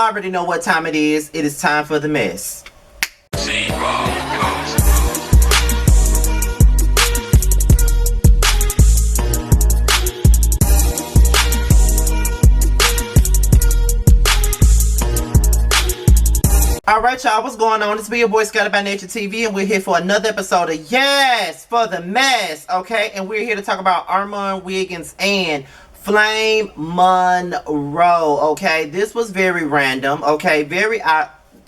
already know what time it is. It is time for the mess. Alright y'all, what's going on? It's your boy Scotty by Nature TV, and we're here for another episode of Yes for the Mess, okay? And we're here to talk about Armon, Wiggins, and Flame Monroe, okay? This was very random, okay?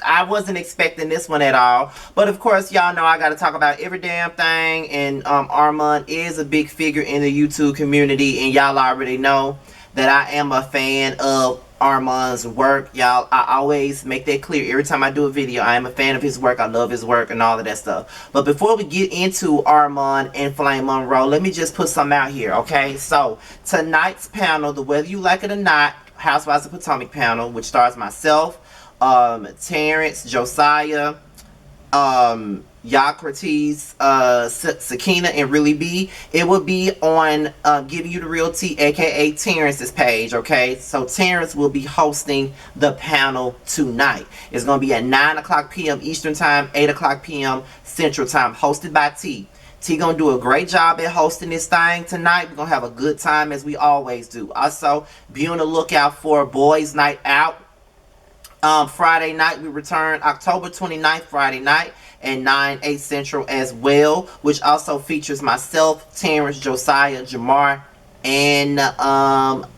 I wasn't expecting this one at all. But of course, y'all know I got to talk about every damn thing. And Armon is a big figure in the YouTube community. And y'all already know that I am a fan of Armon's work. Y'all, I always make that clear every time I do a video. I am a fan of his work. I love his work and all of that stuff. But before we get into Armon and Flame Monroe, let me just put something out here, okay? So, tonight's panel, the Whether You Like It or Not Housewives of Potomac panel, which stars myself, Terrence, Josiah, Yocrates, Sakina, and Really B. It will be on Giving You the Real Tea, aka Terrence's page, okay? So Terrence will be hosting the panel tonight. It's going to be at 9 o'clock p.m. Eastern Time, 8 o'clock p.m. Central Time, hosted by T. T gonna do a great job at hosting this thing tonight. We're gonna have a good time as we always do. Also, be on the lookout for Boys Night Out. Friday night, we return October 29th, Friday night at 9/8 Central as well, which also features myself, Terrence, Josiah, Jamar, and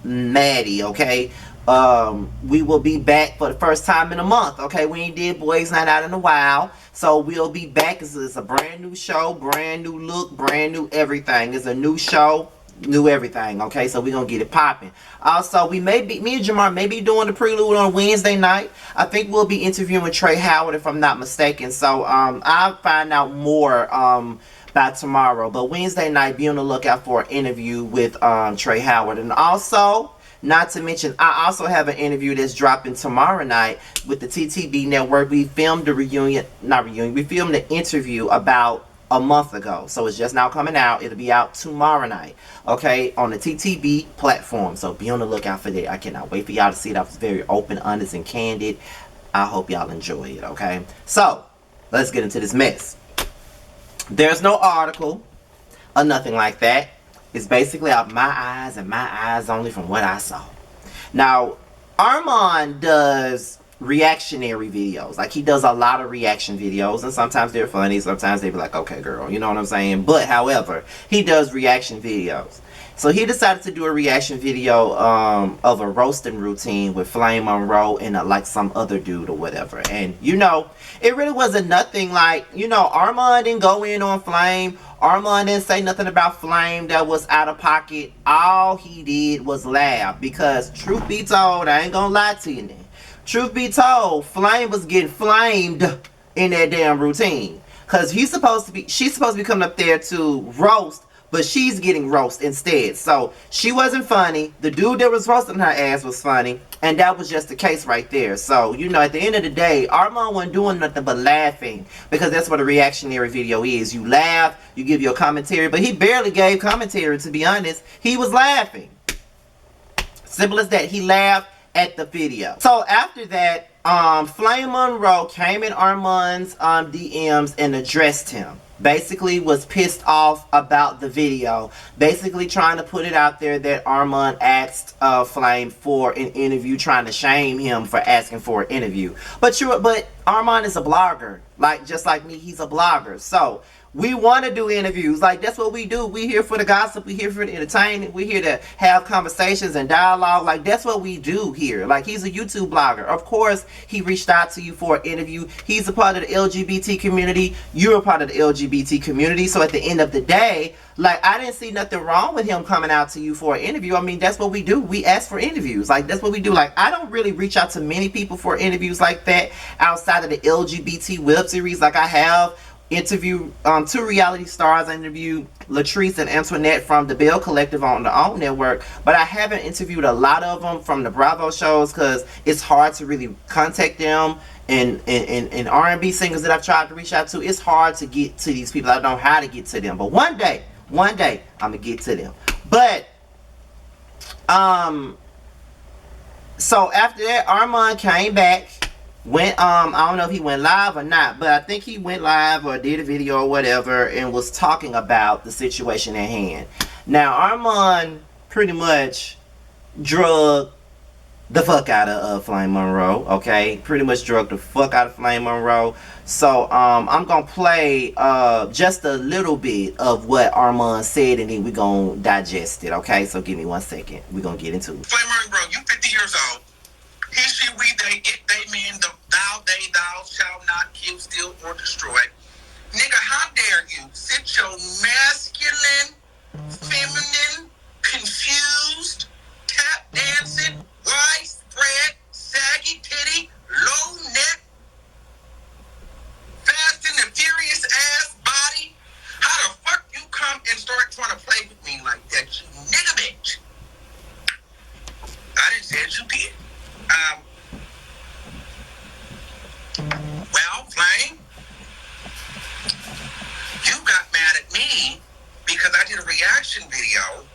Maddie, okay? We will be back for the first time in a month, okay? We ain't did Boys Night Out in a while, so we'll be back. It's a brand new show, brand new look, brand new everything. It's a new show, new everything, okay? So we're gonna get it popping. Also, me and Jamar may be doing the prelude on Wednesday night. I think we'll be interviewing Trey Howard, if I'm not mistaken. So I'll find out more by tomorrow. But Wednesday night, be on the lookout for an interview with Trey Howard. And also, not to mention, I also have an interview that's dropping tomorrow night with the TTB network. We filmed the we filmed the interview about a month ago, so it's just now coming out. It'll be out tomorrow night, okay, on the TTB platform. So be on the lookout for that. I cannot wait for y'all to see it. I was very open, honest, and candid. I hope y'all enjoy it, okay? So let's get into this mess. There's no article or nothing like that. It's basically out my eyes and my eyes only from what I saw. Now, Armon does reactionary videos. Like, he does a lot of reaction videos, and sometimes they're funny, sometimes they be like, okay girl, you know what I'm saying? But however, he does reaction videos. So he decided to do a reaction video of a roasting routine with Flame Monroe and like some other dude or whatever. And you know, it really wasn't nothing like, you know, Armon didn't go in on Flame. Armon didn't say nothing about Flame that was out of pocket. All he did was laugh, because truth be told, I ain't gonna lie to you now, truth be told, Flame was getting flamed in that damn routine. Cause she's supposed to be coming up there to roast, but she's getting roast instead. So she wasn't funny. The dude that was roasting her ass was funny, and that was just the case right there. So, you know, at the end of the day, Armon wasn't doing nothing but laughing, because that's what a reactionary video is. You laugh, you give your commentary, but he barely gave commentary, to be honest. He was laughing. Simple as that. He laughed at the video. So after that, Flame Monroe came in Armon's DMs and addressed him. Basically was pissed off about the video, basically trying to put it out there that Armon asked Flame for an interview, trying to shame him for asking for an interview. But Armon is a blogger, like just like me. He's a blogger, so we want to do interviews. Like, that's what we do. We here for the gossip. We here for the entertainment. We here to have conversations and dialogue. Like, that's what we do here. Like, he's a YouTube blogger. Of course, he reached out to you for an interview. He's a part of the LGBT community. You're a part of the LGBT community. So at the end of the day, like, I didn't see nothing wrong with him coming out to you for an interview. I mean, that's what we do. We ask for interviews. Like, that's what we do. Like, I don't really reach out to many people for interviews like that outside of the LGBT web series. Like, I have interviewed 2 reality stars. I interviewed Latrice and Antoinette from the Bell Collective on the OWN network, but I haven't interviewed a lot of them from the Bravo shows, because it's hard to really contact them. And R&B singers that I've tried to reach out to, it's hard to get to these people. I don't know how to get to them, but one day I'm gonna get to them. But So after that, Armon came back. Went I don't know if he went live or not, but I think he went live or did a video or whatever and was talking about the situation at hand. Now Armon pretty much drug the fuck out of Flame Monroe, okay? Pretty much drug the fuck out of Flame Monroe. So I'm gonna play just a little bit of what Armon said and then we're gonna digest it, okay? So give me 1 second. We're gonna get into it. Flame Monroe, you 50 years old. He, she, we, they, it, they mean the thou, they, thou shall not kill, steal, or destroy. Nigga, how dare you sit your masculine, feminine, confused, tap dancing, widespread, saggy titty, low neck, fast and the furious ass body? How the fuck you come and start trying to play with me like that, you nigga bitch? I didn't say it, you did. Well, Flame, you got mad at me because I did a reaction video,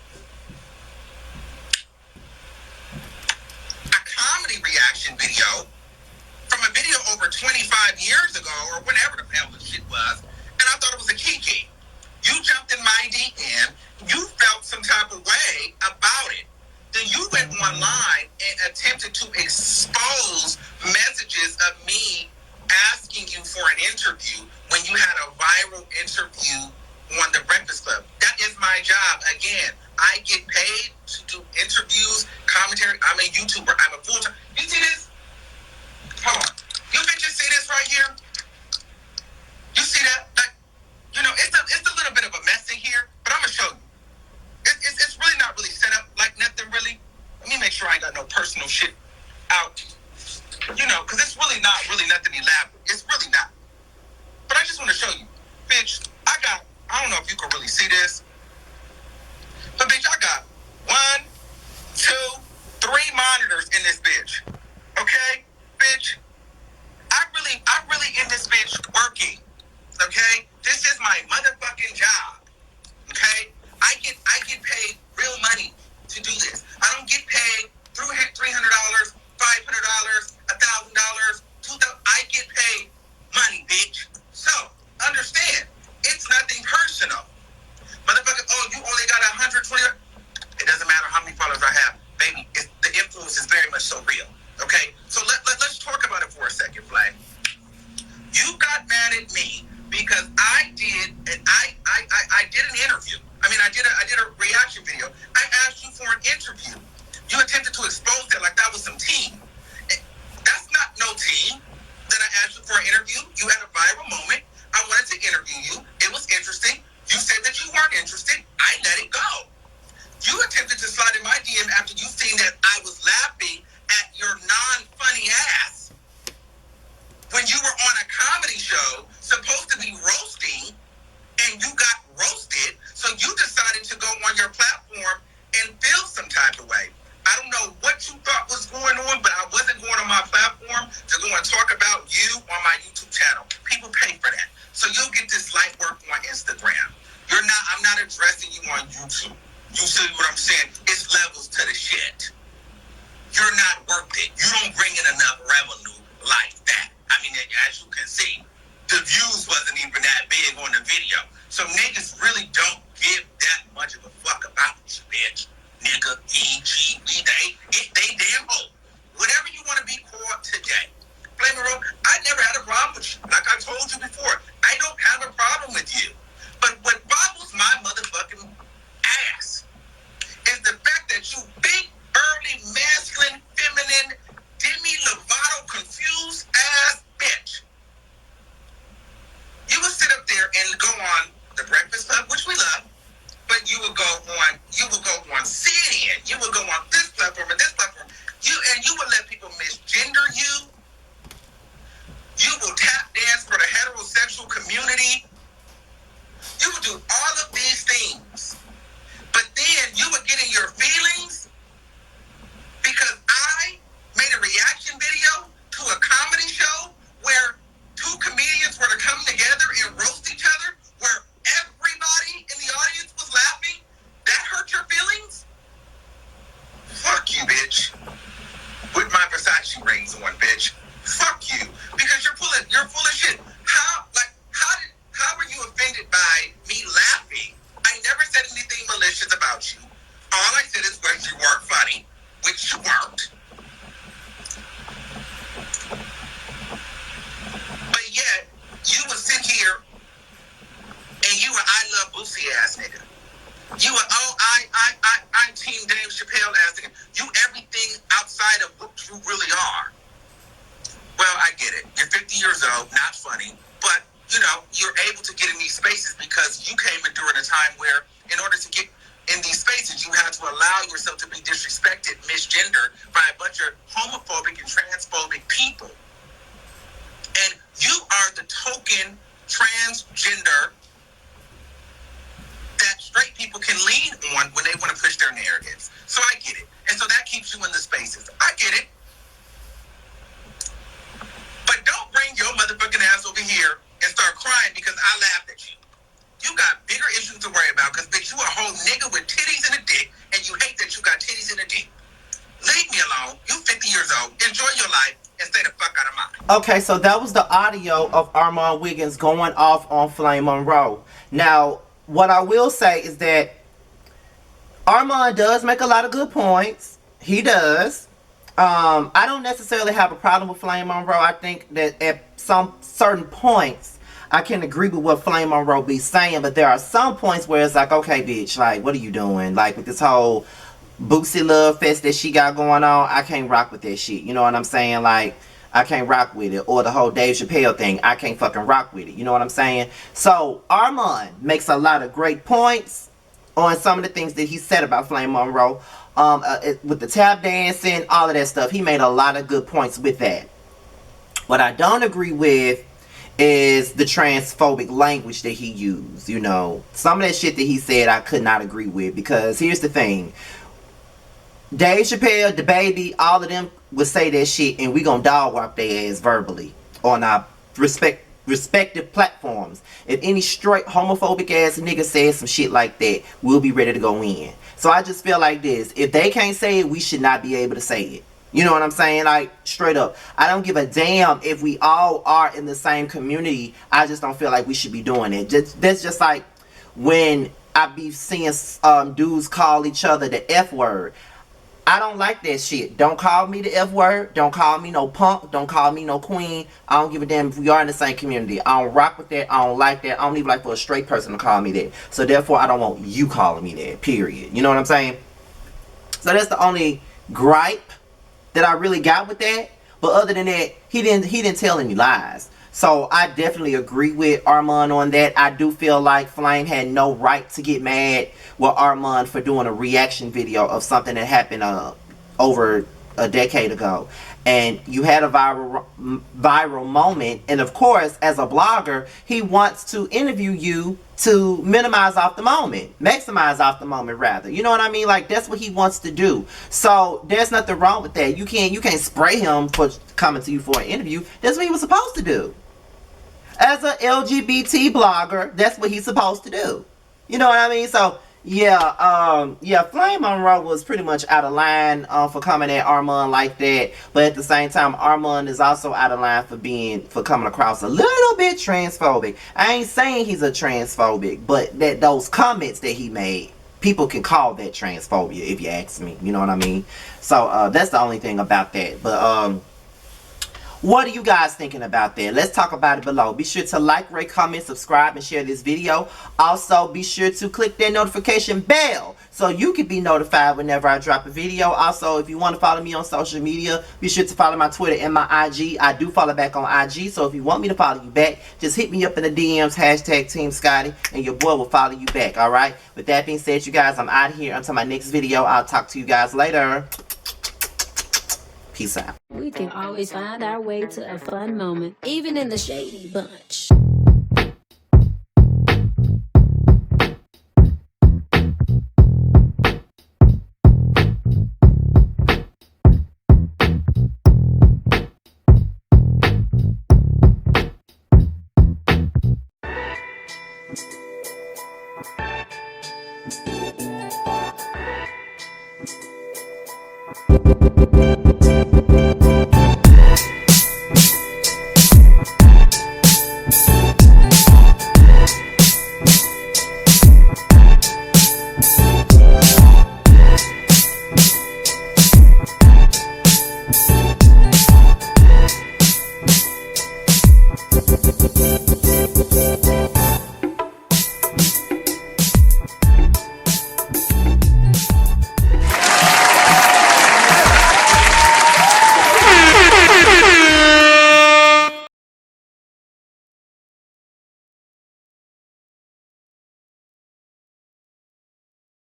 a comedy reaction video from a video over 25 years ago or whenever the hell the shit was, and I thought it was a kiki. You jumped in my DM, you felt some type of way about it. Then you went online and attempted to expose messages of me asking you for an interview when you had a viral interview on the Breakfast Club. That is my job. Again, I get paid to do interviews, commentary. I'm a YouTuber. I'm a full-time. You see this? Hold on. You bitches see this right here? You see that? Like, you know, it's a little bit of a mess in here, but I'm gonna show you. It's really not really set up like nothing really. Let me make sure I ain't got no personal shit out. You know, because it's really not really nothing elaborate. It's really not. But I just want to show you. Bitch, I don't know if you can really see this. But bitch, I got 1, 2, 3 monitors in this bitch. Okay? Bitch, I really in this bitch working. Okay? This is my motherfucking job. Okay? I get paid real money to do this. I don't get paid through $300, $500, $1,000, $2,000. I get paid money, bitch. So understand, it's nothing personal. Motherfucker, oh, you only got 120. It doesn't matter how many followers I have, baby. The influence is very much so real. Okay, so let's talk about it for a second, Flame. You got mad at me because I did an interview. I mean, I did a reaction video. I asked you for an interview. You attempted to expose that like that was some tea. That's not no tea. Then I asked you for an interview. You had a viral moment. I wanted to interview you. It was interesting. You said that you weren't interested. I let it go. You attempted to slide in my DM after you seen that I was laughing at your non-funny ass when you were on a comedy show supposed to be roasting and you got roasted, so you decided to go on your platform and feel some type of way. I don't know what you thought was going on, but I wasn't going on my platform to go and talk about you on my YouTube channel. People pay for that. So you'll get this light work on Instagram. I'm not addressing you on YouTube. You see what I'm saying? It's levels to the shit. You're not worth it. You don't bring in enough revenue like that. I mean, as you can see, the views wasn't even that big on the video. So niggas really don't give that much of a fuck about you, bitch. Nigga, he, she, we, they damn hoe. Whatever you want to be called today. Flame Monroe, I never had a problem with you. Like I told you before, I don't have a problem with you. But what boggles my motherfucking ass is the fact that you big, burly, masculine, feminine, Demi Lovato, confused ass bitch. You would sit up there and go on The Breakfast Club, which we love. You are, I'm Team Dave Chappelle as you everything outside of what you really are. Well, I get it. You're 50 years old, not funny, but you know, you're able to get in these spaces because you came in during a time where, in order to get in these spaces, you had to allow yourself to be disrespected, misgendered by a bunch of homophobic and transphobic people. And you are the token transgender that straight people can lean on when they want to push their narratives. So I get it. And so that keeps you in the spaces. I get it. But don't bring your motherfucking ass over here and start crying because I laughed at you. You got bigger issues to worry about because, bitch, you a whole nigga with titties and a dick, and you hate that you got titties and a dick. Leave me alone. You 50 years old. Enjoy your life and stay the fuck out of mine. Okay, so that was the audio of Armon Wiggins going off on Flame Monroe. Now, what I will say is that Armon does make a lot of good points. He does. I don't necessarily have a problem with Flame Monroe. I think that at some certain points, I can agree with what Flame Monroe be saying, but there are some points where it's like, okay, bitch, like, what are you doing? Like, with this whole Boosie Love Fest that she got going on, I can't rock with that shit. You know what I'm saying? Like, I can't rock with it. Or the whole Dave Chappelle thing, I can't fucking rock with it. You know what I'm saying? So, Armon makes a lot of great points on some of the things that he said about Flame Monroe. With the tap dancing, all of that stuff. He made a lot of good points with that. What I don't agree with is the transphobic language that he used. You know, some of that shit that he said I could not agree with, because here's the thing. Dave Chappelle, the baby, all of them would say that shit and we gonna dog walk their ass verbally on our respective platforms. If any straight homophobic ass nigga says some shit like that, we'll be ready to go in. So I just feel like this. If they can't say it, we should not be able to say it. You know what I'm saying? Like, straight up. I don't give a damn if we all are in the same community. I just don't feel like we should be doing it. That's just like when I be seeing dudes call each other the F word. I don't like that shit. Don't call me the F word. Don't call me no punk. Don't call me no queen. I don't give a damn if we are in the same community. I don't rock with that. I don't like that. I don't even like for a straight person to call me that. So therefore, I don't want you calling me that. Period. You know what I'm saying? So that's the only gripe that I really got with that. But other than that, he didn't tell any lies. So I definitely agree with Armon on that. I do feel like Flame had no right to get mad with Armon for doing a reaction video of something that happened over a decade ago. And you had a viral moment. And of course, as a blogger, he wants to interview you to minimize off the moment. Maximize off the moment, rather. You know what I mean? Like, that's what he wants to do. So there's nothing wrong with that. You can't spray him for coming to you for an interview. That's what he was supposed to do. As a LGBT blogger, that's what he's supposed to do. You know what I mean? So yeah, Flame Monroe was pretty much out of line for coming at Armon like that. But at the same time, Armon is also out of line for coming across a little bit transphobic. I ain't saying he's a transphobic, but that those comments that he made, people can call that transphobia, if you ask me. You know what I mean? So that's the only thing about that. But what are you guys thinking about that? Let's talk about it below. Be sure to like, rate, comment, subscribe, and share this video. Also, be sure to click that notification bell so you can be notified whenever I drop a video. Also, if you want to follow me on social media, be sure to follow my Twitter and my IG. I do follow back on IG, so if you want me to follow you back, just hit me up in the DMs, hashtag Team Scotty, and your boy will follow you back, alright? With that being said, you guys, I'm out of here. Until my next video, I'll talk to you guys later. Peace out. We can always find our way to a fun moment, even in the shady bunch.